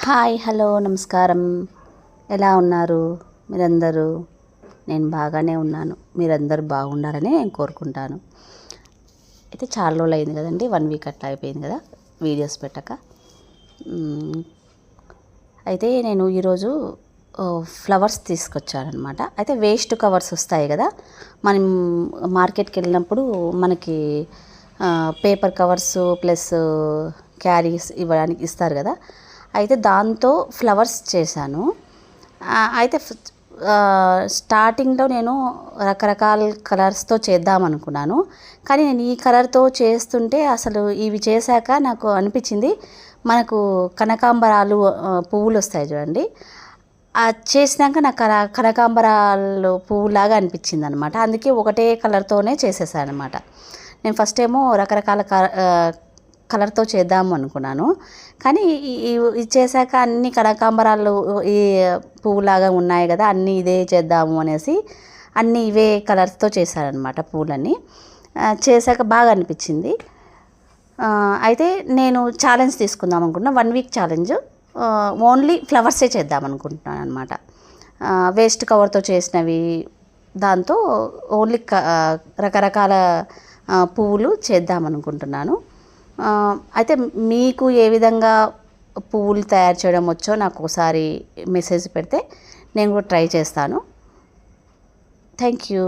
Hi hello నమస్కారం. ఎలా ఉన్నారు మీరందరూ? నేను బాగానే ఉన్నాను. మీరందరూ బాగుండాలని నేను కోరుకుంటాను. అయితే చాలా రోజులు అయింది కదండి, 1 వీక్ అట్లా అయిపోయింది కదా వీడియోస్ పెట్టక. అయితే నేను ఈరోజు ఫ్లవర్స్ తీసుకొచ్చానమాట. అయితే వేస్ట్ కవర్స్ వస్తాయి కదా, మనం మార్కెట్కి వెళ్ళినప్పుడు మనకి పేపర్ కవర్స్ ప్లస్ క్యారీస్ ఇవ్వడానికి ఇస్తారు కదా. అయితే దాంతో ఫ్లవర్స్ చేశాను. అయితే స్టార్టింగ్లో నేను రకరకాల కలర్స్తో చేద్దాం అనుకున్నాను, కానీ నేను ఈ కలర్తో చేస్తుంటే అసలు ఇవి చేశాక నాకు అనిపించింది, మనకు కనకాంబరాలు పువ్వులు వస్తాయి చూడండి, అది చేసినాక నాకు కనకాంబరాలు పువ్వులాగా అనిపించింది అనమాట. అందుకే ఒకటే కలర్తోనే చేసేసాను అనమాట. నేను ఫస్ట్ ఏమో రకరకాల కలర్తో చేద్దాము అనుకున్నాను, కానీ ఇది చేశాక అన్ని కనకాంబరాలు ఈ పువ్వులాగా ఉన్నాయి కదా, అన్నీ ఇదే చేద్దాము అనేసి అన్నీ ఇవే కలర్స్తో చేశానమాట. పువ్వులన్నీ చేశాక బాగా అనిపించింది. అయితే నేను ఛాలెంజ్ తీసుకుందాం అనుకుంటున్నా, 1 వీక్ ఛాలెంజ్. ఓన్లీ ఫ్లవర్సే చేద్దాం అనుకుంటున్నాను అనమాట. వేస్ట్ కవర్తో చేసినవి దాంతో ఓన్లీ రకరకాల పువ్వులు చేద్దాం అనుకుంటున్నాను. అయితే మీకు ఏ విధంగా పువ్వులు తయారు చేయడం వచ్చో నాకు ఒకసారి మెసేజ్ పెడితే నేను కూడా ట్రై చేస్తాను. Thank you.